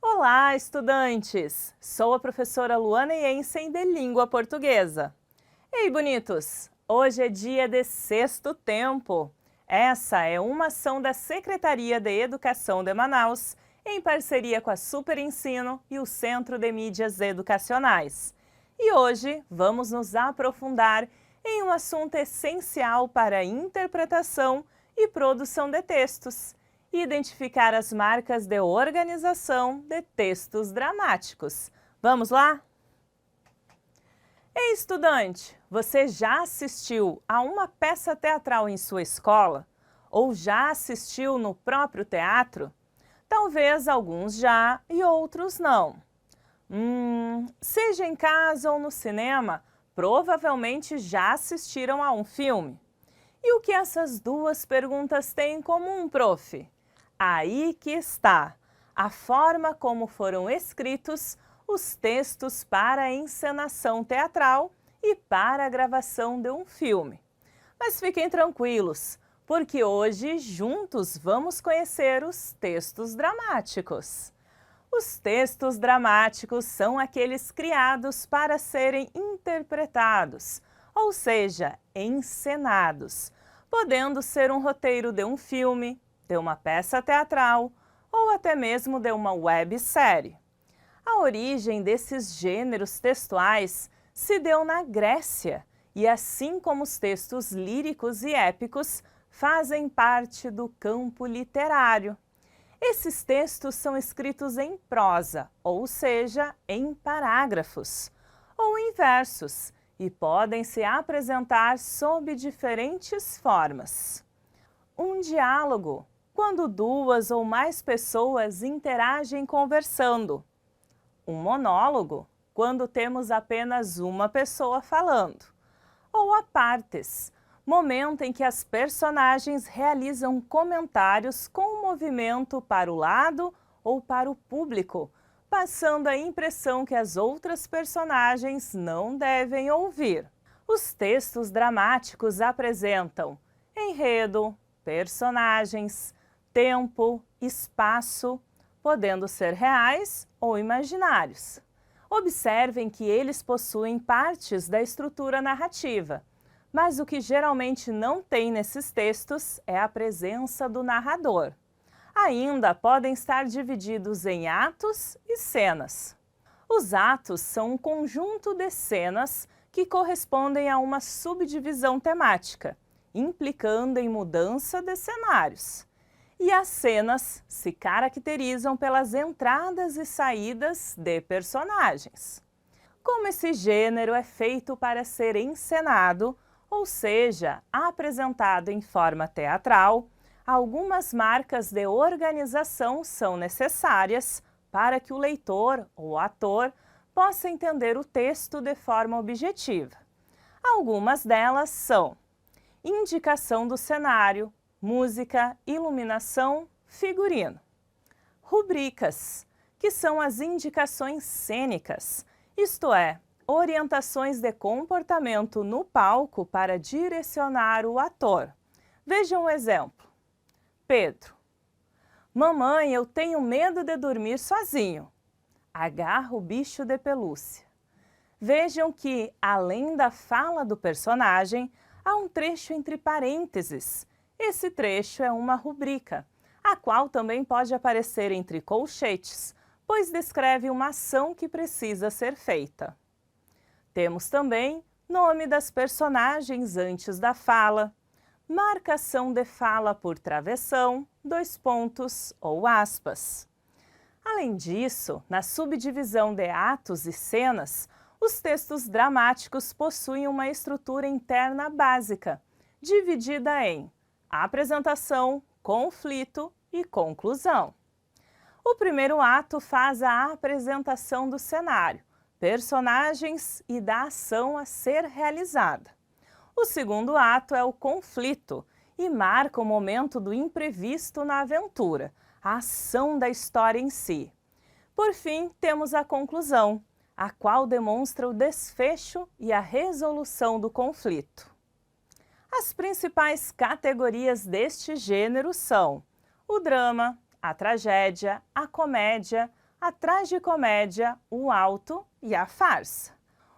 Olá, estudantes! Sou a professora Luana Jensen de Língua Portuguesa. Ei, bonitos! Hoje é dia de Sexto Tempo. Essa é uma ação da Secretaria de Educação de Manaus, em parceria com a Super Ensino e o Centro de Mídias Educacionais. E hoje vamos nos aprofundar em um assunto essencial para a interpretação e produção de textos: identificar as marcas de organização de textos dramáticos. Vamos lá? Ei, estudante, você já assistiu a uma peça teatral em sua escola? Ou já assistiu no próprio teatro? Talvez alguns já e outros não. Seja em casa ou no cinema, provavelmente já assistiram a um filme. E o que essas duas perguntas têm em comum, prof? Aí que está a forma como foram escritos os textos para a encenação teatral e para a gravação de um filme. Mas fiquem tranquilos, porque hoje juntos vamos conhecer os textos dramáticos. Os textos dramáticos são aqueles criados para serem interpretados, ou seja, encenados, podendo ser um roteiro de um filme, de uma peça teatral ou até mesmo de uma websérie. A origem desses gêneros textuais se deu na Grécia e, assim como os textos líricos e épicos, fazem parte do campo literário. Esses textos são escritos em prosa, ou seja, em parágrafos, ou em versos, e podem se apresentar sob diferentes formas. Um diálogo, quando duas ou mais pessoas interagem conversando. Um monólogo, quando temos apenas uma pessoa falando. Ou apartes, momento em que as personagens realizam comentários com um movimento para o lado ou para o público, passando a impressão que as outras personagens não devem ouvir. Os textos dramáticos apresentam enredo, personagens, tempo, espaço, podendo ser reais ou imaginários. Observem que eles possuem partes da estrutura narrativa, mas o que geralmente não tem nesses textos é a presença do narrador. Ainda podem estar divididos em atos e cenas. Os atos são um conjunto de cenas que correspondem a uma subdivisão temática, implicando em mudança de cenários. E as cenas se caracterizam pelas entradas e saídas de personagens. Como esse gênero é feito para ser encenado, ou seja, apresentado em forma teatral, algumas marcas de organização são necessárias para que o leitor ou ator possa entender o texto de forma objetiva. Algumas delas são indicação do cenário, música, iluminação, figurino. Rubricas, que são as indicações cênicas, isto é, orientações de comportamento no palco para direcionar o ator. Vejam um exemplo. Pedro: mamãe, eu tenho medo de dormir sozinho. Agarra o bicho de pelúcia. Vejam que, além da fala do personagem, há um trecho entre parênteses. Esse trecho é uma rubrica, a qual também pode aparecer entre colchetes, pois descreve uma ação que precisa ser feita. Temos também nome das personagens antes da fala, marcação de fala por travessão, dois pontos ou aspas. Além disso, na subdivisão de atos e cenas, os textos dramáticos possuem uma estrutura interna básica, dividida em apresentação, conflito e conclusão. O primeiro ato faz a apresentação do cenário, personagens e da ação a ser realizada. O segundo ato é o conflito e marca o momento do imprevisto na aventura, a ação da história em si. Por fim, temos a conclusão, a qual demonstra o desfecho e a resolução do conflito. As principais categorias deste gênero são o drama, a tragédia, a comédia, a tragicomédia, o auto e a farsa.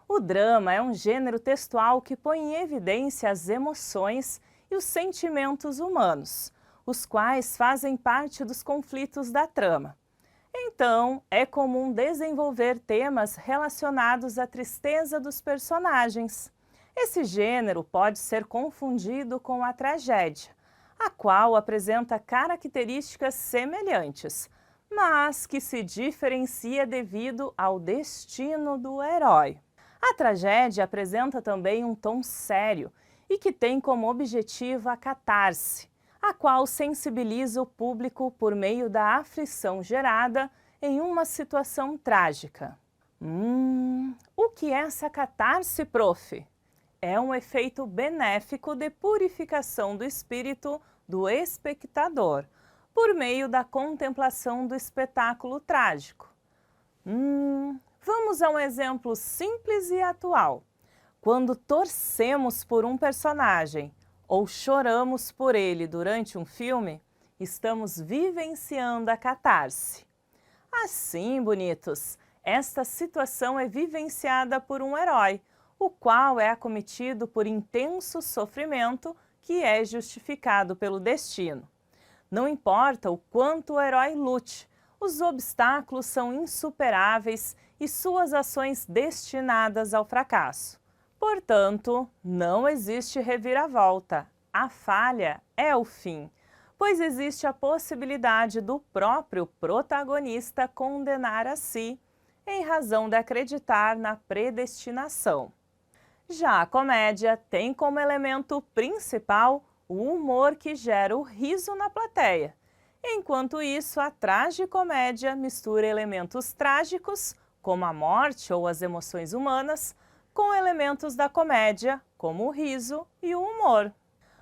O drama é um gênero textual que põe em evidência as emoções e os sentimentos humanos, os quais fazem parte dos conflitos da trama. Então, é comum desenvolver temas relacionados à tristeza dos personagens. Esse gênero pode ser confundido com a tragédia, a qual apresenta características semelhantes, mas que se diferencia devido ao destino do herói. A tragédia apresenta também um tom sério e que tem como objetivo a catarse, a qual sensibiliza o público por meio da aflição gerada em uma situação trágica. O que é essa catarse, prof? É um efeito benéfico de purificação do espírito do espectador, por meio da contemplação do espetáculo trágico. Vamos a um exemplo simples e atual. Quando torcemos por um personagem ou choramos por ele durante um filme, estamos vivenciando a catarse. Assim, bonitos, esta situação é vivenciada por um herói, o qual é acometido por intenso sofrimento que é justificado pelo destino. Não importa o quanto o herói lute, os obstáculos são insuperáveis e suas ações destinadas ao fracasso. Portanto, não existe reviravolta. A falha é o fim, pois existe a possibilidade do próprio protagonista condenar a si, em razão de acreditar na predestinação. Já a comédia tem como elemento principal o humor que gera o riso na plateia. Enquanto isso, a tragicomédia mistura elementos trágicos, como a morte ou as emoções humanas, com elementos da comédia, como o riso e o humor.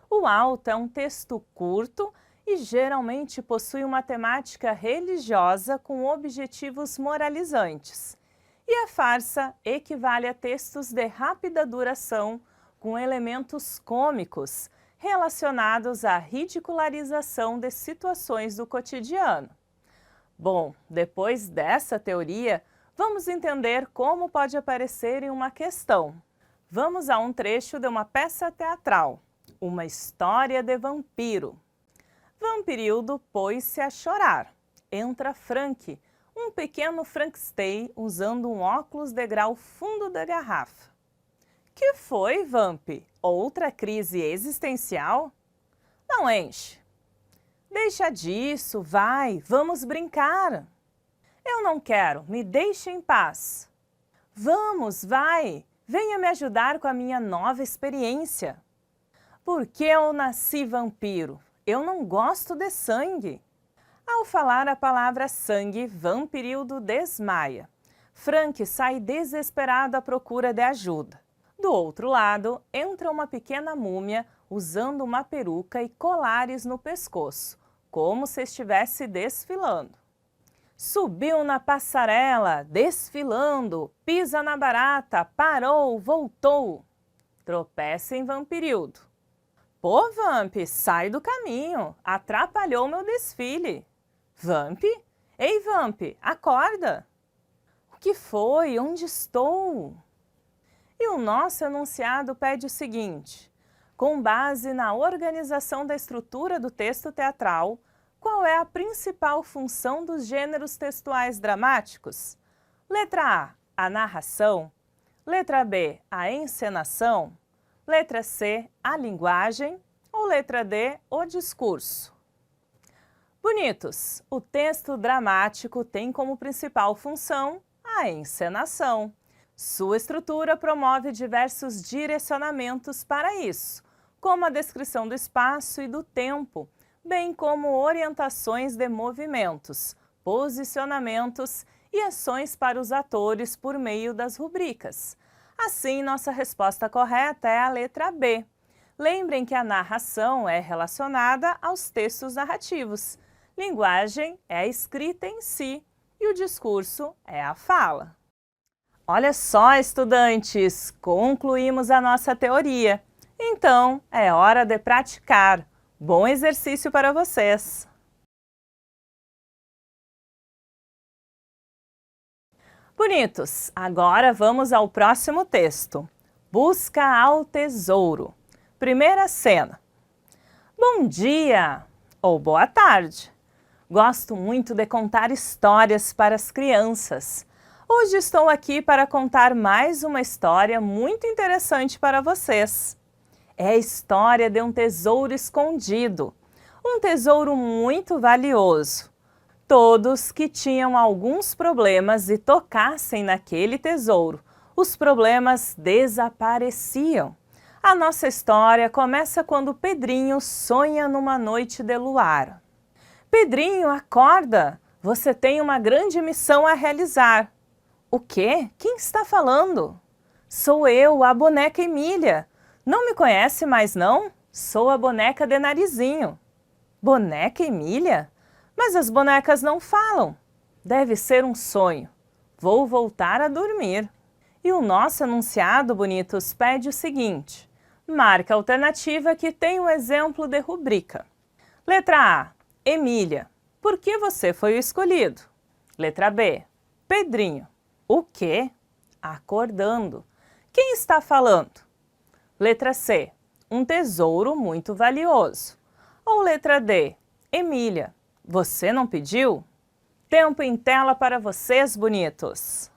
O auto é um texto curto e geralmente possui uma temática religiosa com objetivos moralizantes. E a farsa equivale a textos de rápida duração, com elementos cômicos, relacionados à ridicularização de situações do cotidiano. Bom, depois dessa teoria, vamos entender como pode aparecer em uma questão. Vamos a um trecho de uma peça teatral, Uma História de Vampiro. Vampirildo pôs-se a chorar. Entra Frank, um pequeno Frankenstein usando um óculos de grau fundo da garrafa. Que foi, Vamp? Outra crise existencial? Não enche. Deixa disso, vai, vamos brincar. Eu não quero, me deixe em paz. Vamos, vai, venha me ajudar com a minha nova experiência. Porque eu nasci vampiro, eu não gosto de sangue. Ao falar a palavra sangue, Vampirildo desmaia. Frank sai desesperado à procura de ajuda. Do outro lado, entra uma pequena múmia usando uma peruca e colares no pescoço, como se estivesse desfilando. Subiu na passarela, desfilando, pisa na barata, parou, voltou. Tropeça em Vampirildo. Pô, Vamp, sai do caminho, atrapalhou meu desfile. Vamp? Ei, Vamp, acorda! O que foi? Onde estou? E o nosso enunciado pede o seguinte: com base na organização da estrutura do texto teatral, qual é a principal função dos gêneros textuais dramáticos? Letra A narração. Letra B, a encenação. Letra C, a linguagem. Ou letra D, o discurso. Bonitos, o texto dramático tem como principal função a encenação. Sua estrutura promove diversos direcionamentos para isso, como a descrição do espaço e do tempo, bem como orientações de movimentos, posicionamentos e ações para os atores por meio das rubricas. Assim, nossa resposta correta é a letra B. Lembrem que a narração é relacionada aos textos narrativos. Linguagem é a escrita em si e o discurso é a fala. Olha só, estudantes, concluímos a nossa teoria. Então, é hora de praticar. Bom exercício para vocês! Bonitos, agora vamos ao próximo texto. Busca ao tesouro. Primeira cena. Bom dia ou boa tarde. Gosto muito de contar histórias para as crianças. Hoje estou aqui para contar mais uma história muito interessante para vocês. É a história de um tesouro escondido, um tesouro muito valioso. Todos que tinham alguns problemas e tocassem naquele tesouro, os problemas desapareciam. A nossa história começa quando Pedrinho sonha numa noite de luar. Pedrinho, acorda! Você tem uma grande missão a realizar. O quê? Quem está falando? Sou eu, a boneca Emília. Não me conhece mais não? Sou a boneca de Narizinho. Boneca Emília? Mas as bonecas não falam. Deve ser um sonho. Vou voltar a dormir. E o nosso enunciado, bonitos, pede o seguinte. Marque a alternativa que tem um exemplo de rubrica. Letra A. Emília. Por que você foi o escolhido? Letra B. Pedrinho. O quê? Acordando. Quem está falando? Letra C. Um tesouro muito valioso. Ou letra D. Emília. Você não pediu? Tempo em tela para vocês, bonitos!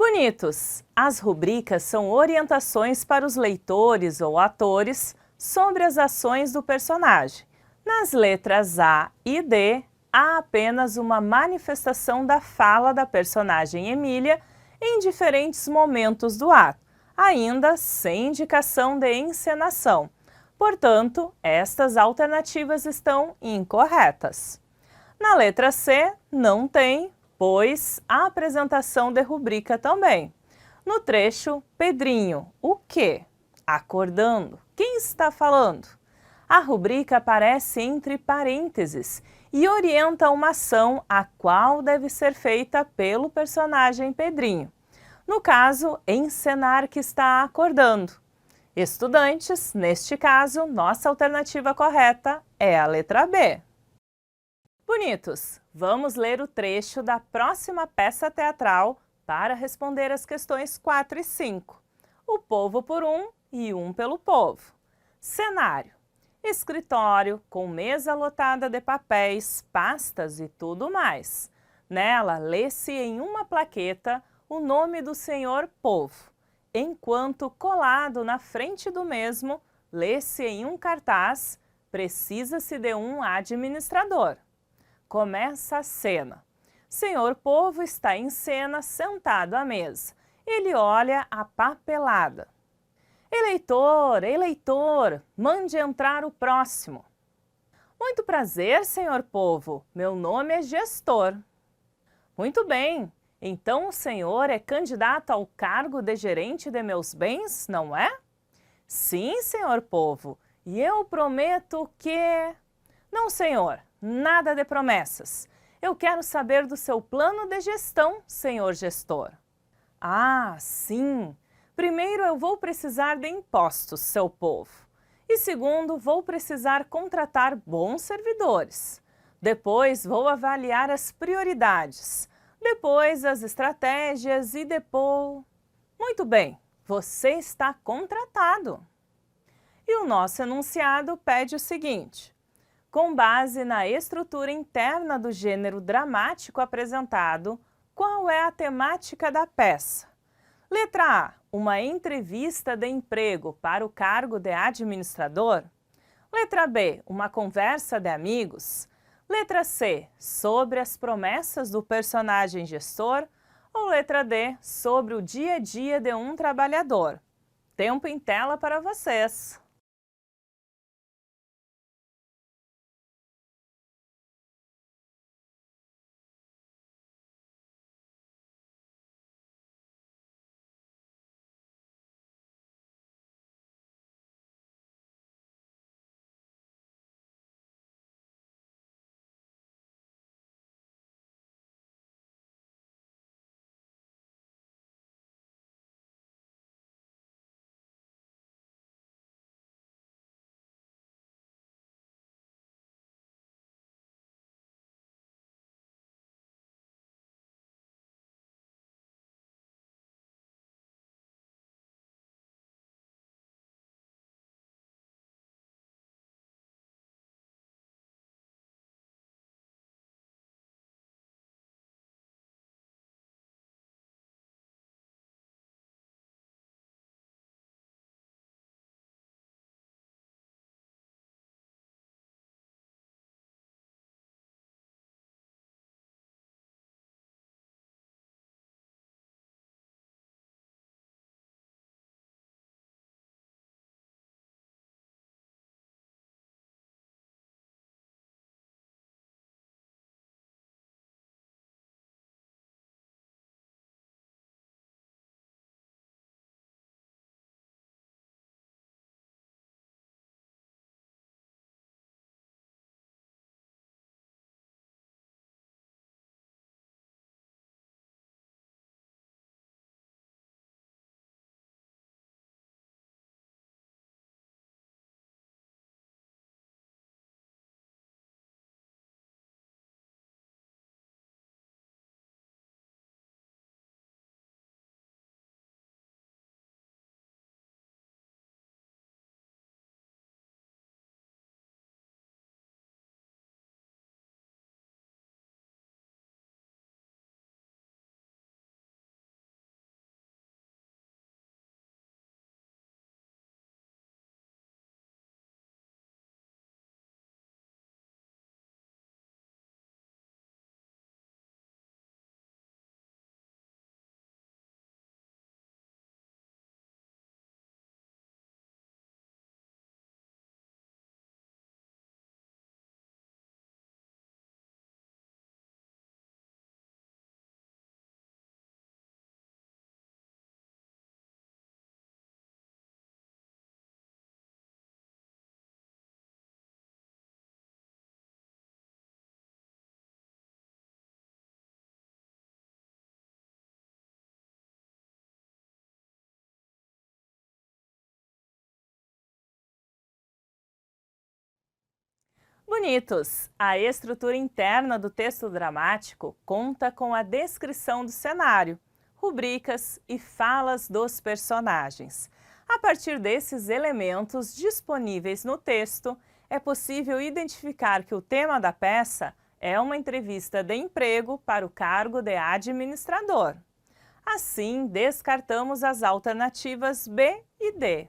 Bonitos! As rubricas são orientações para os leitores ou atores sobre as ações do personagem. Nas letras A e D, há apenas uma manifestação da fala da personagem Emília em diferentes momentos do ato, ainda sem indicação de encenação. Portanto, estas alternativas estão incorretas. Na letra C, não tem, pois a apresentação de rubrica também. No trecho, Pedrinho, o quê? Acordando. Quem está falando? A rubrica aparece entre parênteses e orienta uma ação a qual deve ser feita pelo personagem Pedrinho. No caso, encenar que está acordando. Estudantes, neste caso, nossa alternativa correta é a letra B. Bonitos, vamos ler o trecho da próxima peça teatral para responder as questões 4 e 5. O povo por um e um pelo povo. Cenário: escritório com mesa lotada de papéis, pastas e tudo mais. Nela, lê-se em uma plaqueta o nome do senhor povo, enquanto colado na frente do mesmo, lê-se em um cartaz: precisa-se de um administrador. Começa a cena. Senhor Povo está em cena sentado à mesa. Ele olha a papelada. Eleitor, eleitor, mande entrar o próximo. Muito prazer, senhor Povo. Meu nome é Gestor. Muito bem. Então o senhor é candidato ao cargo de gerente de meus bens, não é? Sim, senhor Povo. E eu prometo que... Não, senhor. Nada de promessas. Eu quero saber do seu plano de gestão, senhor gestor. Ah, sim. Primeiro, eu vou precisar de impostos, seu povo. E segundo, vou precisar contratar bons servidores. Depois, vou avaliar as prioridades. Depois, as estratégias e depois... Muito bem, você está contratado. E o nosso enunciado pede o seguinte: com base na estrutura interna do gênero dramático apresentado, qual é a temática da peça? Letra A, uma entrevista de emprego para o cargo de administrador? Letra B, uma conversa de amigos? Letra C, sobre as promessas do personagem gestor? Ou letra D, sobre o dia a dia de um trabalhador? Tempo em tela para vocês! Bonitos! A estrutura interna do texto dramático conta com a descrição do cenário, rubricas e falas dos personagens. A partir desses elementos disponíveis no texto, é possível identificar que o tema da peça é uma entrevista de emprego para o cargo de administrador. Assim, descartamos as alternativas B e D.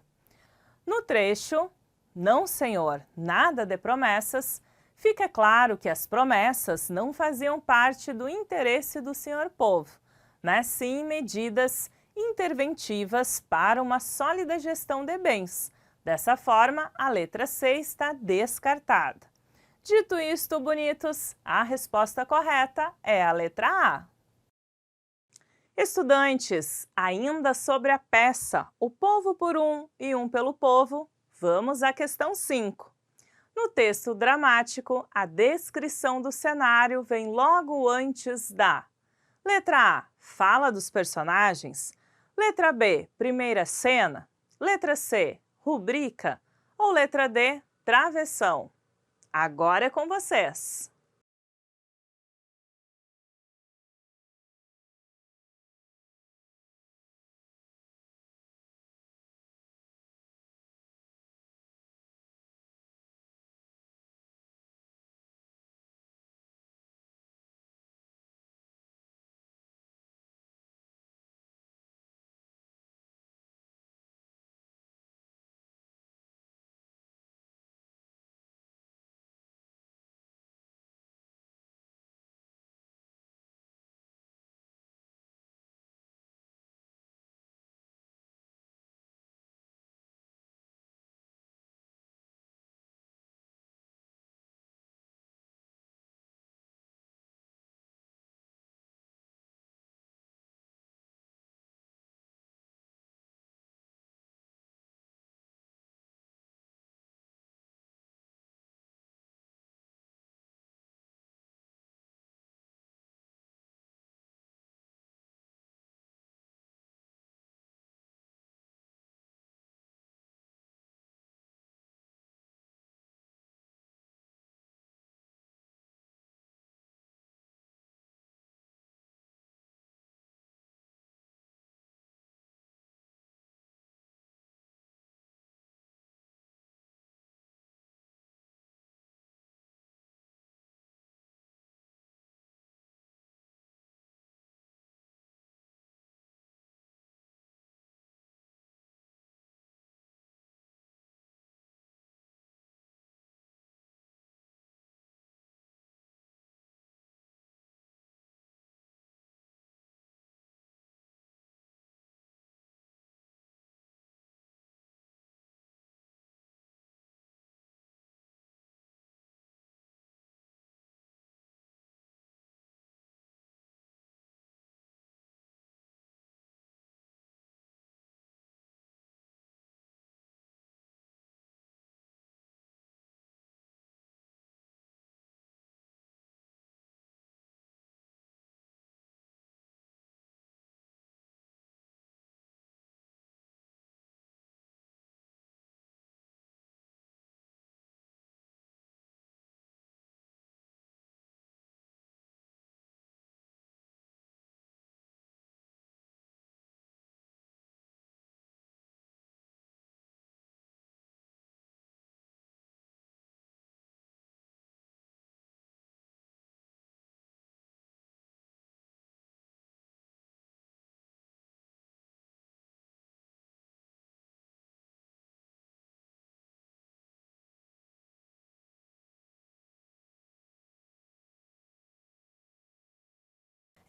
No trecho "Não, senhor, nada de promessas", fica claro que as promessas não faziam parte do interesse do senhor Povo, mas sim medidas interventivas para uma sólida gestão de bens. Dessa forma, a letra C está descartada. Dito isto, bonitos, a resposta correta é a letra A. Estudantes, ainda sobre a peça O Povo por Um e Um pelo Povo, vamos à questão 5. No texto dramático, a descrição do cenário vem logo antes da letra A, fala dos personagens, letra B, primeira cena, letra C, rubrica ou letra D, travessão. Agora é com vocês.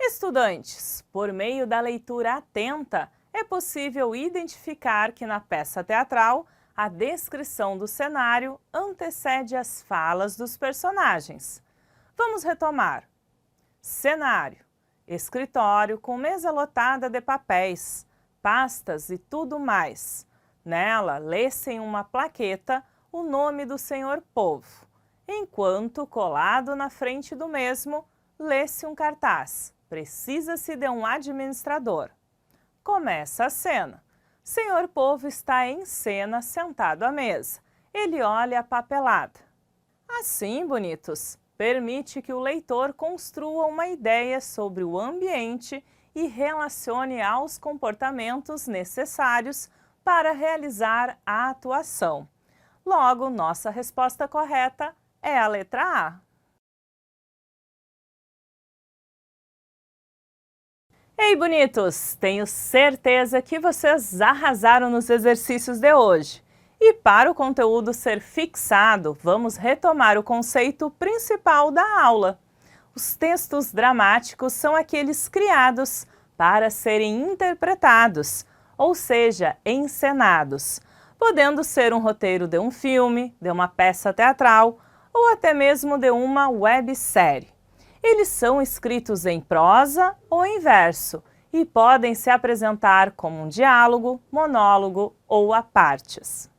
Estudantes, por meio da leitura atenta, é possível identificar que na peça teatral a descrição do cenário antecede as falas dos personagens. Vamos retomar. Cenário: escritório com mesa lotada de papéis, pastas e tudo mais. Nela, lê-se em uma plaqueta o nome do senhor Povo, enquanto, colado na frente do mesmo, lê-se um cartaz: precisa-se de um administrador. Começa a cena. Senhor Povo está em cena, sentado à mesa. Ele olha a papelada. Assim, bonitos, permite que o leitor construa uma ideia sobre o ambiente e relacione aos comportamentos necessários para realizar a atuação. Logo, nossa resposta correta é a letra A. Ei, bonitos! Tenho certeza que vocês arrasaram nos exercícios de hoje. E para o conteúdo ser fixado, vamos retomar o conceito principal da aula. Os textos dramáticos são aqueles criados para serem interpretados, ou seja, encenados, podendo ser um roteiro de um filme, de uma peça teatral ou até mesmo de uma websérie. Eles são escritos em prosa ou em verso e podem se apresentar como um diálogo, monólogo ou a partes.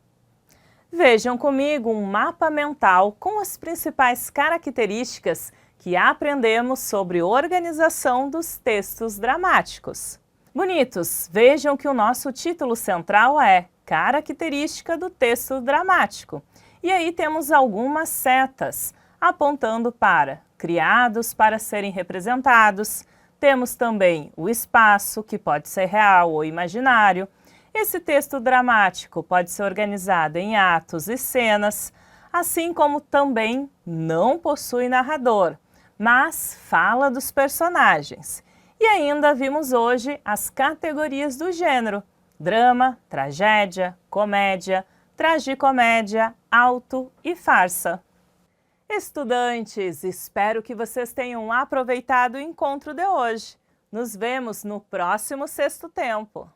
Vejam comigo um mapa mental com as principais características que aprendemos sobre organização dos textos dramáticos. Bonitos, vejam que o nosso título central é Característica do texto dramático. E aí temos algumas setas apontando para criados para serem representados. Temos também o espaço, que pode ser real ou imaginário. Esse texto dramático pode ser organizado em atos e cenas, assim como também não possui narrador, mas fala dos personagens. E ainda vimos hoje as categorias do gênero: drama, tragédia, comédia, tragicomédia, auto e farsa. Estudantes, espero que vocês tenham aproveitado o encontro de hoje. Nos vemos no próximo Sexto Tempo.